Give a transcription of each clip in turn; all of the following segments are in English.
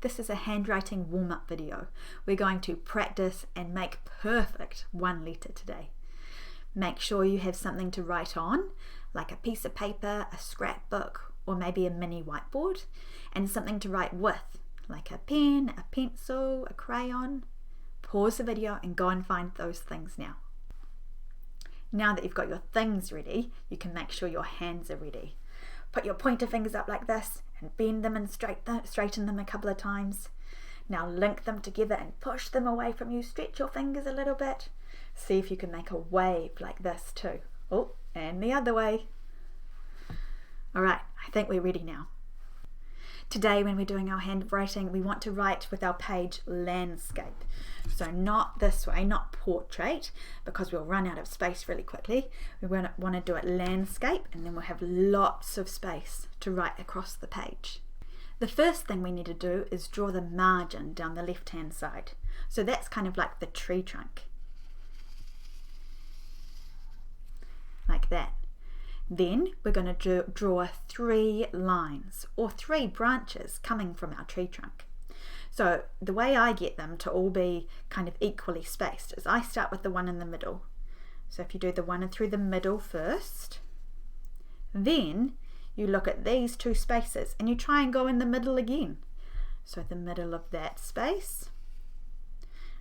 This is a handwriting warm-up video. We're going to practice and make perfect one letter today. Make sure you have something to write on, like a piece of paper, a scrapbook, or maybe a mini whiteboard, and something to write with, like a pen, a pencil, a crayon. Pause the video and go and find those things now. Now that you've got your things ready, you can make sure your hands are ready. Put your pointer fingers up like this and bend them and straighten them a couple of times. Now link them together and push them away from you. Stretch your fingers a little bit. See if you can make a wave like this too. Oh, and the other way. All right, I think we're ready now. Today when we're doing our handwriting, we want to write with our page landscape. So not this way, not portrait, because we'll run out of space really quickly. We want to do it landscape, and then we'll have lots of space to write across the page. The first thing we need to do is draw the margin down the left-hand side. So that's kind of like the tree trunk. Like that. Then we're going to draw 3 lines or 3 branches coming from our tree trunk. So the way I get them to all be kind of equally spaced is I start with the one in the middle. So if you do the one through the middle first, then you look at these 2 spaces and you try and go in the middle again. So the middle of that space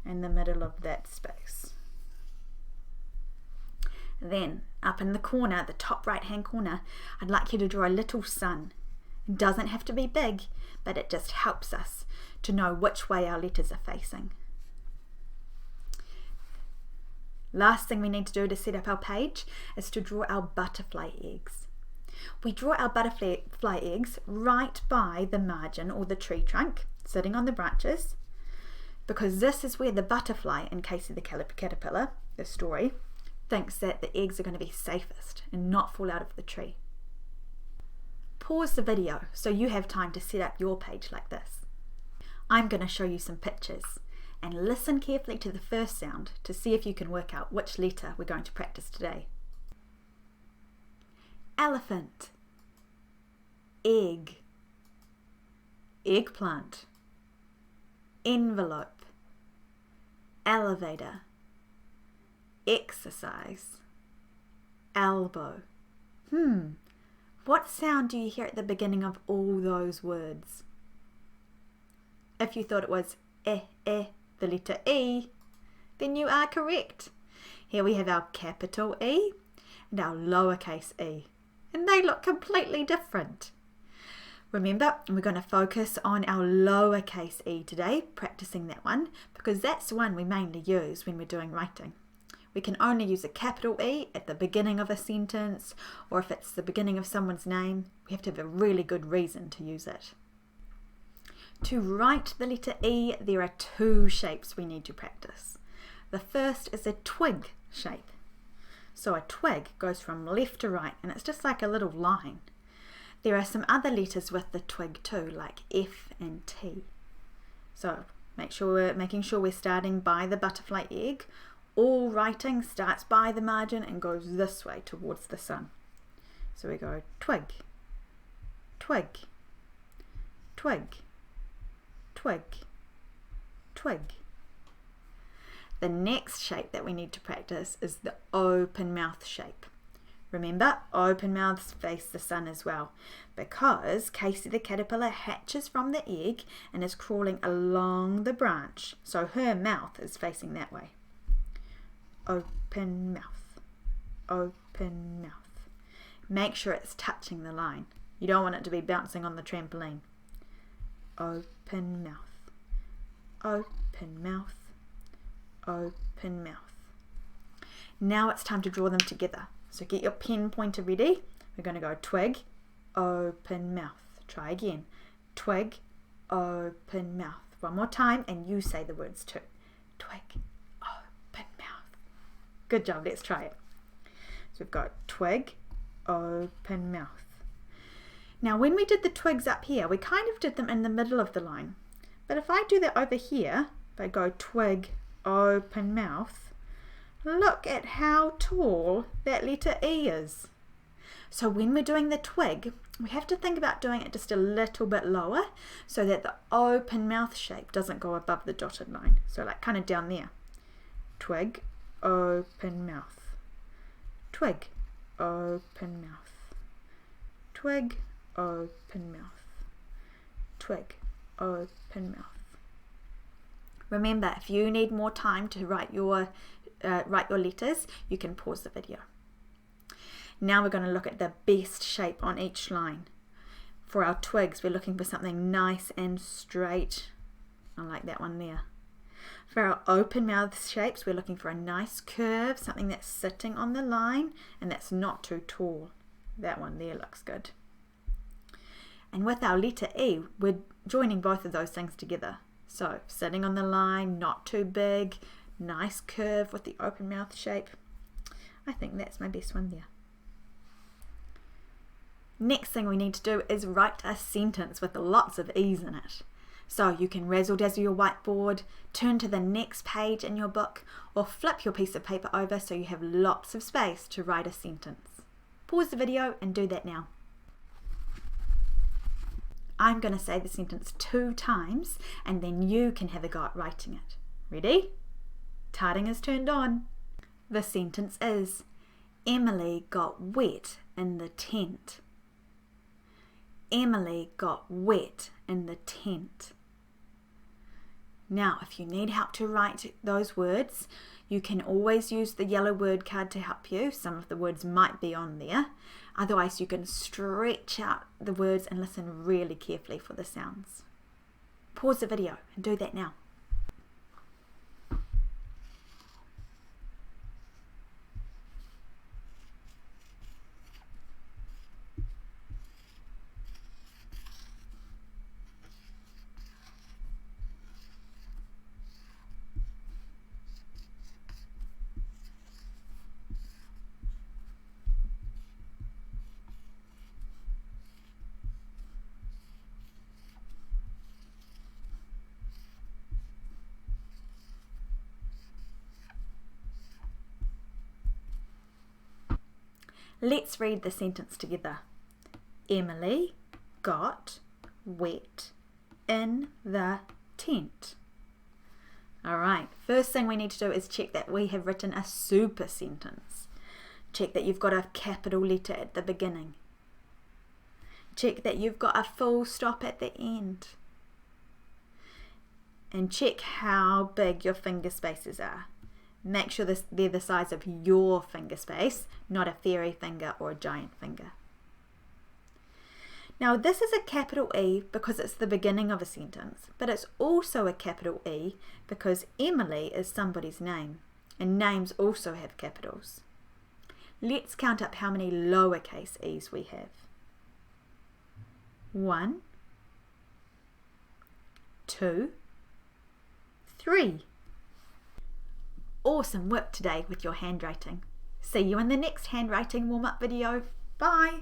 and the middle of that space. Then up in the corner, the top right hand corner, I'd like you to draw a little sun. It doesn't have to be big, but it just helps us to know which way our letters are facing. Last thing we need to do to set up our page is to draw our butterfly eggs. We draw our butterfly eggs right by the margin or the tree trunk, sitting on the branches, because this is where the butterfly, in Casey the Caterpillar, the story, thinks that the eggs are going to be safest and not fall out of the tree. Pause the video so you have time to set up your page like this. I'm going to show you some pictures and listen carefully to the first sound to see if you can work out which letter we're going to practice today. Elephant, egg, eggplant, envelope, elevator, exercise, elbow. What sound do you hear at the beginning of all those words? If you thought it was the letter E, then you are correct. Here we have our capital E and our lowercase e, and they look completely different. Remember, we're going to focus on our lowercase e today, practicing that one, because that's the one we mainly use when we're doing writing. We can only use a capital E at the beginning of a sentence, or if it's the beginning of someone's name, we have to have a really good reason to use it. To write the letter E, there are 2 shapes we need to practice. The first is a twig shape. So a twig goes from left to right, and it's just like a little line. There are some other letters with the twig too, like F and T. So making sure we're starting by the butterfly egg. All writing starts by the margin and goes this way towards the sun. So we go twig, twig, twig, twig, twig. The next shape that we need to practice is the open mouth shape. Remember, open mouths face the sun as well, because Casey the caterpillar hatches from the egg and is crawling along the branch, so her mouth is facing that way. Open mouth, open mouth. Make sure it's touching the line. You don't want it to be bouncing on the trampoline. Open mouth, open mouth, open mouth. Now it's time to draw them together. So get your pen pointer ready. We're going to go twig, open mouth. Try again. Twig, open mouth. One more time, and you say the words too. Twig, open mouth. Good job, let's try it. So we've got twig, open mouth. Now when we did the twigs up here, we kind of did them in the middle of the line. But if I do that over here, if I go twig, open mouth, look at how tall that letter E is. So when we're doing the twig, we have to think about doing it just a little bit lower so that the open mouth shape doesn't go above the dotted line. So like kind of down there. Twig, open mouth. Twig, open mouth. Twig, open mouth. Twig, open mouth. Remember, if you need more time to write your letters, you can pause the video. Now we're going to look at the best shape on each line. For our twigs, we're looking for something nice and straight. I like that one there. For our open mouth shapes, we're looking for a nice curve, something that's sitting on the line and that's not too tall. That one there looks good. And with our letter E, we're joining both of those things together. So sitting on the line, not too big, nice curve with the open mouth shape. I think that's my best one there. Next thing we need to do is write a sentence with lots of E's in it. So you can razzle dazzle your whiteboard, turn to the next page in your book, or flip your piece of paper over so you have lots of space to write a sentence. Pause the video and do that now. I'm going to say the sentence 2 times and then you can have a go at writing it. Ready? Tarting is turned on. The sentence is, Emily got wet in the tent. Emily got wet in the tent. Now, if you need help to write those words, you can always use the yellow word card to help you. Some of the words might be on there. Otherwise, you can stretch out the words and listen really carefully for the sounds. Pause the video and do that now. Let's read the sentence together. Emily got wet in the tent. Alright, first thing we need to do is check that we have written a super sentence. Check that you've got a capital letter at the beginning. Check that you've got a full stop at the end. And check how big your finger spaces are. Make sure they're the size of your finger space, not a fairy finger or a giant finger. Now this is a capital E because it's the beginning of a sentence, but it's also a capital E because Emily is somebody's name, and names also have capitals. Let's count up how many lowercase e's we have. 1, 2, 3. Awesome work today with your handwriting. See you in the next handwriting warm-up video. Bye!